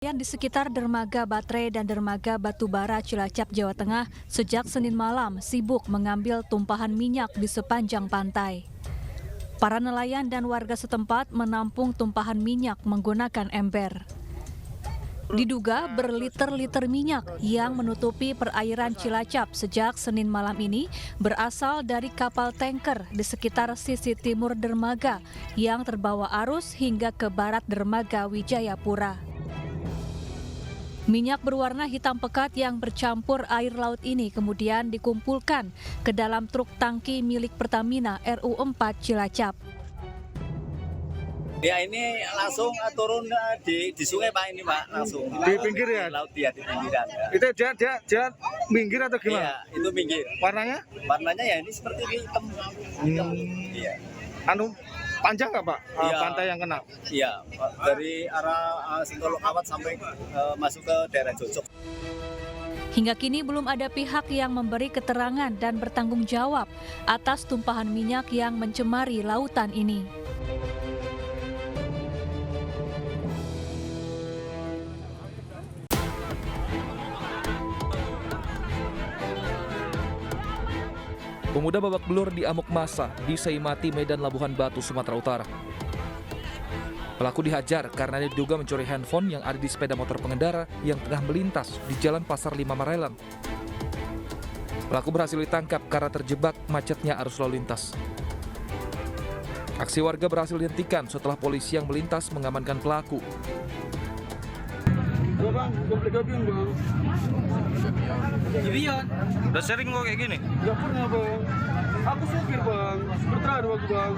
Di sekitar dermaga baterai dan dermaga batubara Cilacap, Jawa Tengah sejak Senin malam sibuk mengambil tumpahan minyak di sepanjang pantai. Para nelayan dan warga setempat menampung tumpahan minyak menggunakan ember. Diduga berliter-liter minyak yang menutupi perairan Cilacap sejak Senin malam ini berasal dari kapal tanker di sekitar sisi timur dermaga yang terbawa arus hingga ke barat dermaga Wijayapura. Minyak berwarna hitam pekat yang bercampur air laut ini kemudian dikumpulkan ke dalam truk tangki milik Pertamina RU4 Cilacap. Ya ini langsung turun di sungai Pak, ini Pak, langsung di pinggir ya? Di laut ya, di pinggiran. Ya. Itu dia minggir atau gimana? Iya, itu minggir. Warnanya? Warnanya ya ini seperti hitam. Iya. Anu panjang nggak Pak? Iya. Pantai yang kena? Iya, dari arah Sentul Kawat sampai masuk ke daerah Jojok. Hingga kini belum ada pihak yang memberi keterangan dan bertanggung jawab atas tumpahan minyak yang mencemari lautan ini. Pemuda babak belur diamuk massa di Seimati, Medan Labuhan Batu, Sumatera Utara. Pelaku dihajar karena diduga mencuri handphone yang ada di sepeda motor pengendara yang tengah melintas di Jalan Pasar 5 Marelan. Pelaku berhasil ditangkap karena terjebak macetnya arus lalu lintas. Aksi warga berhasil dihentikan setelah polisi yang melintas mengamankan pelaku. Halo Bang, Bang. Ibian, udah sering kok kayak gini? Gak pernah Bang. Aku supir Bang, berteradu aku Bang.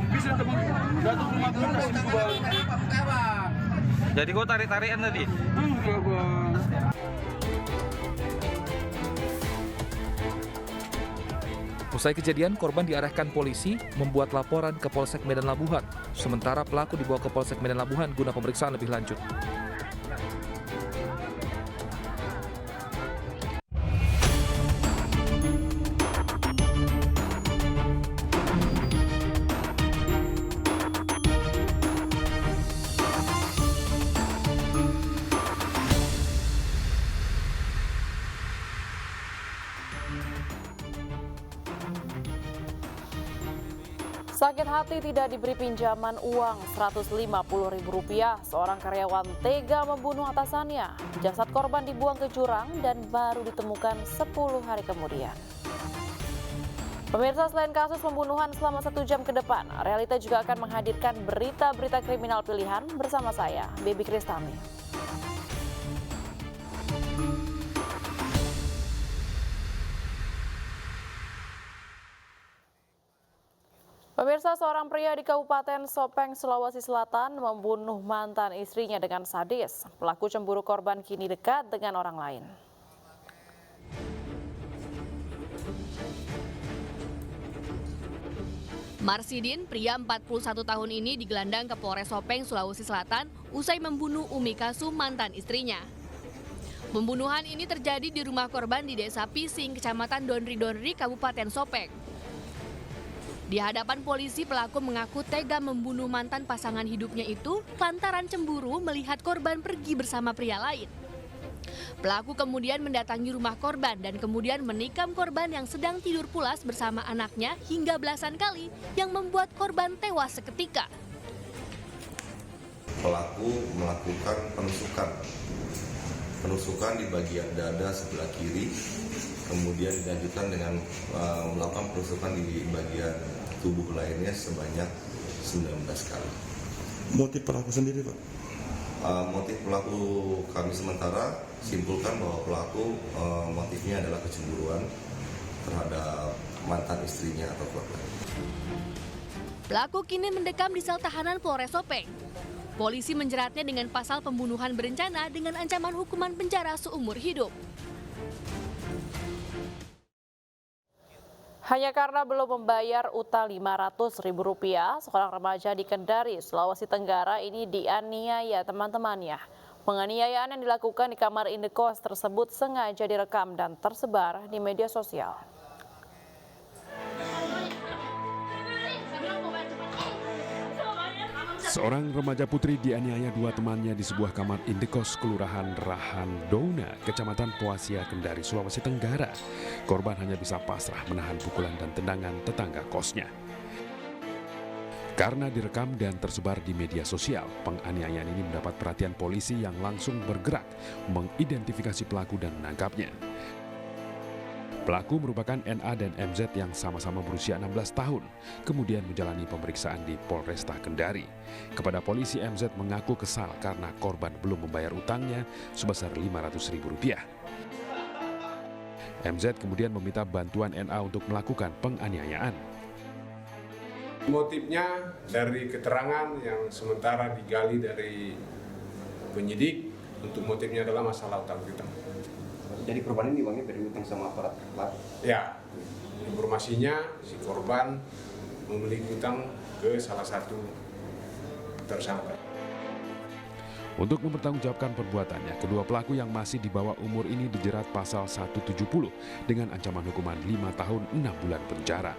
Bisa teman datang rumah kita sini Bang. Jadi kok tarik-tarikan tadi? Enggak Bang. Usai kejadian, korban diarahkan polisi membuat laporan ke Polsek Medan Labuhan. Sementara pelaku dibawa ke Polsek Medan Labuhan guna pemeriksaan lebih lanjut. Sakit hati tidak diberi pinjaman uang Rp150.000, seorang karyawan tega membunuh atasannya. Jasad korban dibuang ke jurang dan baru ditemukan 10 hari kemudian. Pemirsa, selain kasus pembunuhan selama 1 jam ke depan, Realita juga akan menghadirkan berita-berita kriminal pilihan bersama saya, Baby Kristami. Pemirsa, seorang pria di Kabupaten Sopeng, Sulawesi Selatan membunuh mantan istrinya dengan sadis. Pelaku cemburu korban kini dekat dengan orang lain. Marsidin, pria 41 tahun ini digelandang ke Polres Sopeng, Sulawesi Selatan usai membunuh Umi Kasum, mantan istrinya. Pembunuhan ini terjadi di rumah korban di Desa Pising, Kecamatan Donri-Donri, Kabupaten Sopeng. Di hadapan polisi, pelaku mengaku tega membunuh mantan pasangan hidupnya itu lantaran cemburu melihat korban pergi bersama pria lain. Pelaku kemudian mendatangi rumah korban dan kemudian menikam korban yang sedang tidur pulas bersama anaknya hingga belasan kali yang membuat korban tewas seketika. Pelaku melakukan penusukan di bagian dada sebelah kiri, kemudian dilanjutkan dengan melakukan penusukan di bagian tubuh lainnya sebanyak 19 kali. Motif pelaku sendiri Pak? Motif pelaku kami sementara simpulkan bahwa pelaku motifnya adalah kecemburuan terhadap mantan istrinya atau korban. Pelaku kini mendekam di sel tahanan Polres Sopeng. Polisi menjeratnya dengan pasal pembunuhan berencana dengan ancaman hukuman penjara seumur hidup. Hanya karena belum membayar utang Rp500.000, seorang remaja di Kendari, Sulawesi Tenggara ini dianiaya teman-temannya. Penganiayaan yang dilakukan di kamar indekos tersebut sengaja direkam dan tersebar di media sosial. Seorang remaja putri dianiaya dua temannya di sebuah kamar indekos Kelurahan Rahandona, Kecamatan Poasia, Kendari, Sulawesi Tenggara. Korban hanya bisa pasrah menahan pukulan dan tendangan tetangga kosnya. Karena direkam dan tersebar di media sosial, penganiayaan ini mendapat perhatian polisi yang langsung bergerak mengidentifikasi pelaku dan menangkapnya. Pelaku merupakan NA dan MZ yang sama-sama berusia 16 tahun, kemudian menjalani pemeriksaan di Polresta Kendari. Kepada polisi, MZ mengaku kesal karena korban belum membayar utangnya sebesar Rp500.000. MZ kemudian meminta bantuan NA untuk melakukan penganiayaan. Motifnya dari keterangan yang sementara digali dari penyidik, untuk motifnya adalah masalah utang piutang. Jadi korban ini uangnya berhutang sama aparat? Ya, informasinya si korban memiliki utang ke salah satu tersangka. Untuk mempertanggungjawabkan perbuatannya, kedua pelaku yang masih di bawah umur ini dijerat pasal 170 dengan ancaman hukuman 5 tahun 6 bulan penjara.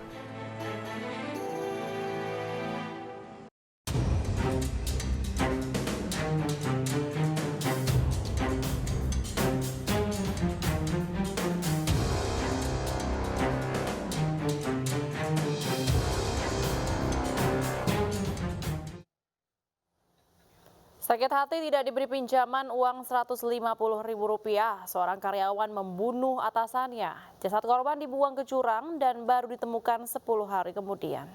Sakit hati tidak diberi pinjaman uang Rp150.000, seorang karyawan membunuh atasannya. Jasad korban dibuang ke jurang dan baru ditemukan 10 hari kemudian.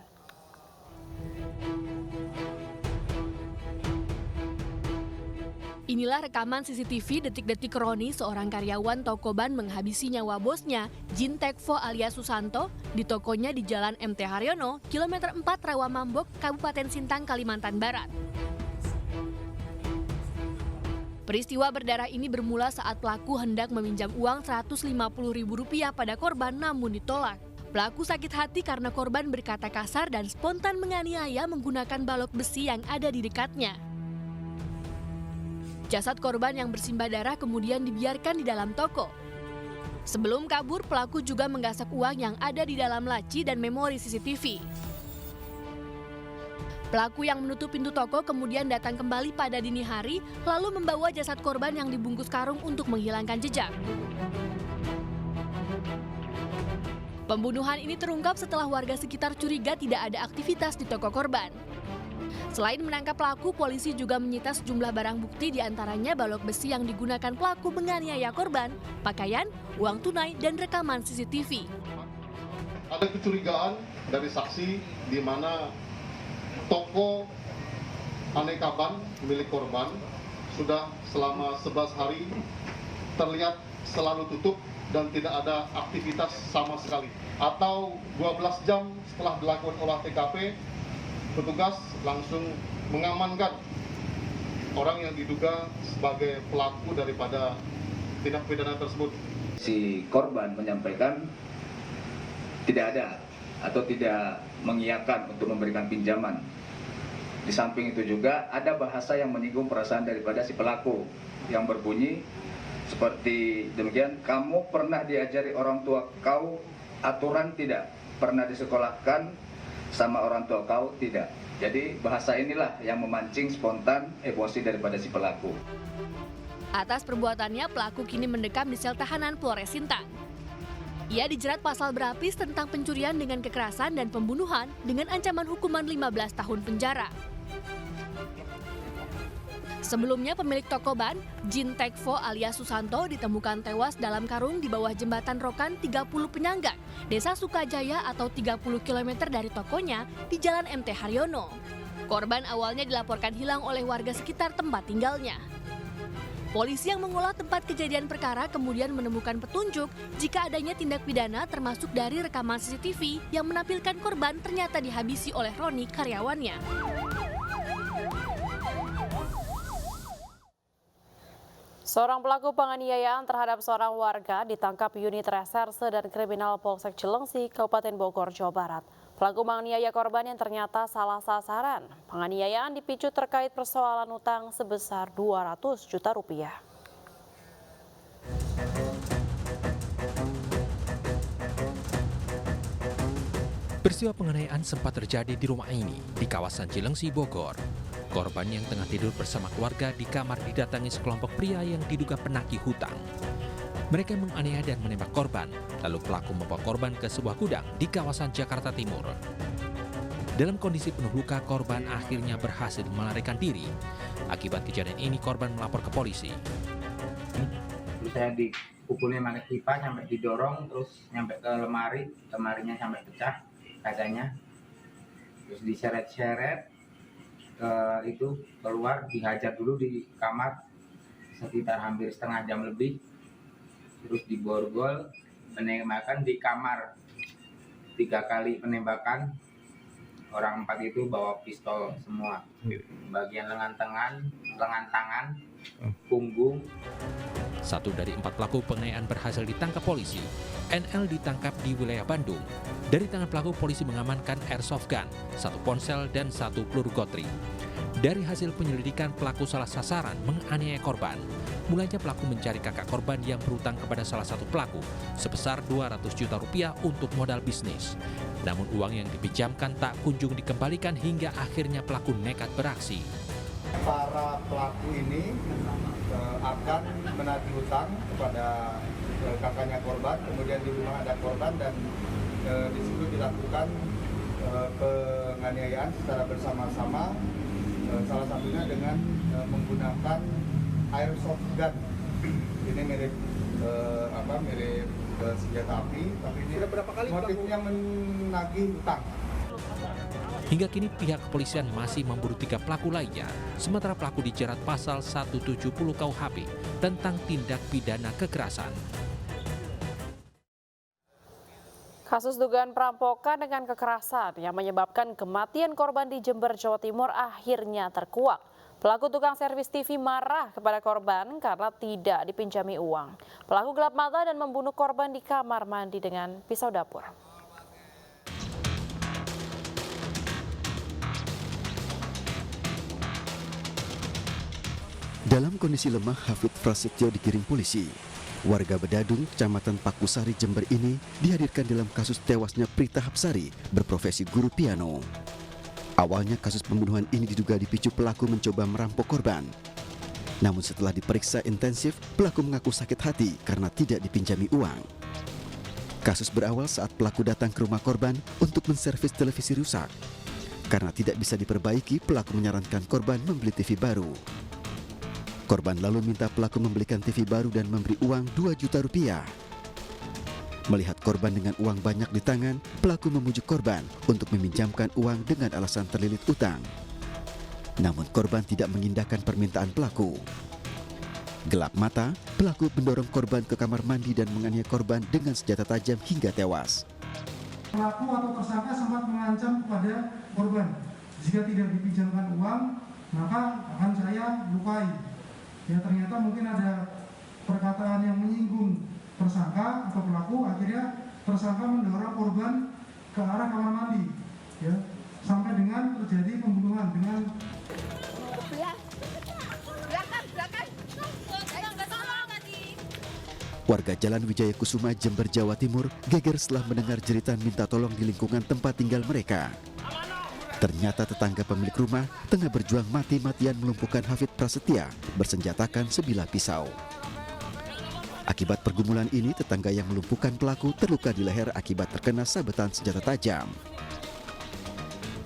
Inilah rekaman CCTV detik-detik Roni, seorang karyawan toko ban menghabisi nyawa bosnya, Jin Tekvo alias Susanto, di tokonya di Jalan MT Haryono, kilometer 4 Rawamambok, Kabupaten Sintang, Kalimantan Barat. Peristiwa berdarah ini bermula saat pelaku hendak meminjam uang Rp150.000 pada korban namun ditolak. Pelaku sakit hati karena korban berkata kasar dan spontan menganiaya menggunakan balok besi yang ada di dekatnya. Jasad korban yang bersimbah darah kemudian dibiarkan di dalam toko. Sebelum kabur, pelaku juga menggasak uang yang ada di dalam laci dan memori CCTV. Pelaku yang menutup pintu toko kemudian datang kembali pada dini hari, lalu membawa jasad korban yang dibungkus karung untuk menghilangkan jejak. Pembunuhan ini terungkap setelah warga sekitar curiga tidak ada aktivitas di toko korban. Selain menangkap pelaku, polisi juga menyita sejumlah barang bukti, diantaranya balok besi yang digunakan pelaku menganiaya korban, pakaian, uang tunai, dan rekaman CCTV. Ada kecurigaan dari saksi di mana toko aneka ban milik korban sudah selama 11 hari terlihat selalu tutup dan tidak ada aktivitas sama sekali. Atau 12 jam setelah dilakukan olah TKP, petugas langsung mengamankan orang yang diduga sebagai pelaku daripada tindak pidana tersebut. Si korban menyampaikan tidak ada atau tidak mengiyakan untuk memberikan pinjaman. Di samping itu juga ada bahasa yang menyinggung perasaan daripada si pelaku yang berbunyi seperti demikian, kamu pernah diajari orang tua kau aturan tidak? Pernah disekolahkan sama orang tua kau tidak? Jadi bahasa inilah yang memancing spontan emosi daripada si pelaku. Atas perbuatannya, pelaku kini mendekam di sel tahanan Polres Sintang. Ia dijerat pasal berlapis tentang pencurian dengan kekerasan dan pembunuhan dengan ancaman hukuman 15 tahun penjara. Sebelumnya, pemilik toko ban, Jin Tekvo alias Susanto, ditemukan tewas dalam karung di bawah jembatan Rokan 30 Penyangga, Desa Sukajaya atau 30 km dari tokonya di Jalan MT Haryono. Korban awalnya dilaporkan hilang oleh warga sekitar tempat tinggalnya. Polisi yang mengolah tempat kejadian perkara kemudian menemukan petunjuk jika adanya tindak pidana termasuk dari rekaman CCTV yang menampilkan korban ternyata dihabisi oleh Roni, karyawannya. Seorang pelaku penganiayaan terhadap seorang warga ditangkap unit reserse dan kriminal Polsek Cilengsi, Kabupaten Bogor, Jawa Barat. Pelaku menganiaya korban yang ternyata salah sasaran. Penganiayaan dipicu terkait persoalan utang sebesar Rp200 juta. Peristiwa penganiayaan sempat terjadi di rumah ini, di kawasan Cilengsi, Bogor. Korban yang tengah tidur bersama keluarga di kamar didatangi sekelompok pria yang diduga penagih hutang. Mereka menganiaya dan menembak korban, lalu pelaku membawa korban ke sebuah gudang di kawasan Jakarta Timur. Dalam kondisi penuh luka, korban akhirnya berhasil melarikan diri. Akibat kejadian ini, korban melapor ke polisi. Saya dipukulnya pakai pipa sampai didorong, terus nyampe ke lemarinya sampai pecah kacanya, terus diseret-seret ke itu keluar, dihajar dulu di kamar sekitar hampir setengah jam lebih, terus diborgol, penembakan di kamar 3 kali penembakan. Orang 4 itu bawa pistol semua, bagian lengan tangan, punggung. 1 dari 4 pelaku penganiayaan berhasil ditangkap polisi. NL ditangkap di wilayah Bandung. Dari tangan pelaku, polisi mengamankan airsoft gun, 1 ponsel, dan 1 peluru gotri. Dari hasil penyelidikan, pelaku salah sasaran menganiaya korban. Mulanya pelaku mencari kakak korban yang berutang kepada salah satu pelaku sebesar 200 juta rupiah untuk modal bisnis. Namun uang yang dipinjamkan tak kunjung dikembalikan hingga akhirnya pelaku nekat beraksi. Para pelaku ini akan menagih hutang kepada kakaknya korban, kemudian di rumah ada korban dan di situ dilakukan penganiayaan secara bersama-sama, salah satunya dengan menggunakan airsoft gun. Ini mirip senjata api, tapi ini motifnya menagih hutang. Hingga kini pihak kepolisian masih memburu 3 pelaku lainnya, sementara pelaku dijerat pasal 170 KUHP tentang tindak pidana kekerasan. Kasus dugaan perampokan dengan kekerasan yang menyebabkan kematian korban di Jember, Jawa Timur akhirnya terkuak. Pelaku tukang servis TV marah kepada korban karena tidak dipinjami uang. Pelaku gelap mata dan membunuh korban di kamar mandi dengan pisau dapur. Dalam kondisi lemah, Hafid Prasetyo digiring polisi. Warga Bedadung, Kecamatan Pakusari, Jember ini dihadirkan dalam kasus tewasnya Prita Hapsari, berprofesi guru piano. Awalnya kasus pembunuhan ini diduga dipicu pelaku mencoba merampok korban. Namun setelah diperiksa intensif, pelaku mengaku sakit hati karena tidak dipinjami uang. Kasus berawal saat pelaku datang ke rumah korban untuk menservis televisi rusak. Karena tidak bisa diperbaiki, pelaku menyarankan korban membeli TV baru. Korban lalu minta pelaku membelikan TV baru dan memberi uang 2 juta rupiah. Melihat korban dengan uang banyak di tangan, pelaku memujuk korban untuk meminjamkan uang dengan alasan terlilit utang. Namun korban tidak mengindahkan permintaan pelaku. Gelap mata, pelaku mendorong korban ke kamar mandi dan menganiaya korban dengan senjata tajam hingga tewas. Pelaku atau tersangka sempat mengancam kepada korban, jika tidak dipinjamkan uang, maka akan saya lukai. Ya, ternyata mungkin ada perkataan yang menyinggung tersangka atau pelaku, akhirnya tersangka mendorong korban ke arah kamar mandi, ya, sampai dengan terjadi pembunuhan dengan Warga Jalan Wijaya Kusuma, Jember, Jawa Timur geger setelah mendengar jeritan minta tolong di lingkungan tempat tinggal mereka. Ternyata tetangga pemilik rumah tengah berjuang mati-matian melumpuhkan Hafid Prasetya bersenjatakan sebilah pisau. Akibat pergumulan ini, tetangga yang melumpuhkan pelaku terluka di leher akibat terkena sabetan senjata tajam.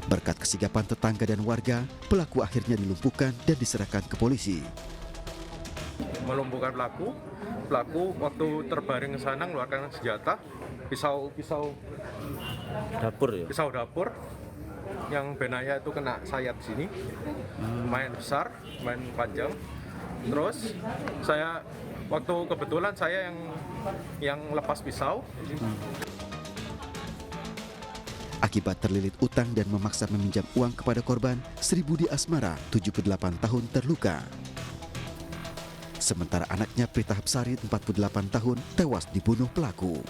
Berkat kesigapan tetangga dan warga, pelaku akhirnya dilumpuhkan dan diserahkan ke polisi. Melumpuhkan pelaku waktu terbaring ke sana mengeluarkan senjata, pisau dapur ya. Pisau dapur yang benanya itu kena sayat sini, lumayan besar, lumayan panjang. Terus saya waktu kebetulan saya yang lepas pisau. Akibat terlilit utang dan memaksa meminjam uang kepada korban, Sri Budi Asmara, 78 tahun, terluka. Sementara anaknya Prita Hapsari, 48 tahun, tewas dibunuh pelaku.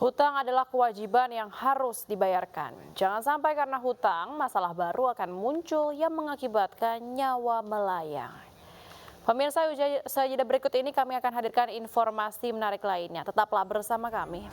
Hutang adalah kewajiban yang harus dibayarkan. Jangan sampai karena hutang, masalah baru akan muncul yang mengakibatkan nyawa melayang. Pemirsa, usai jeda berikut ini kami akan hadirkan informasi menarik lainnya. Tetaplah bersama kami.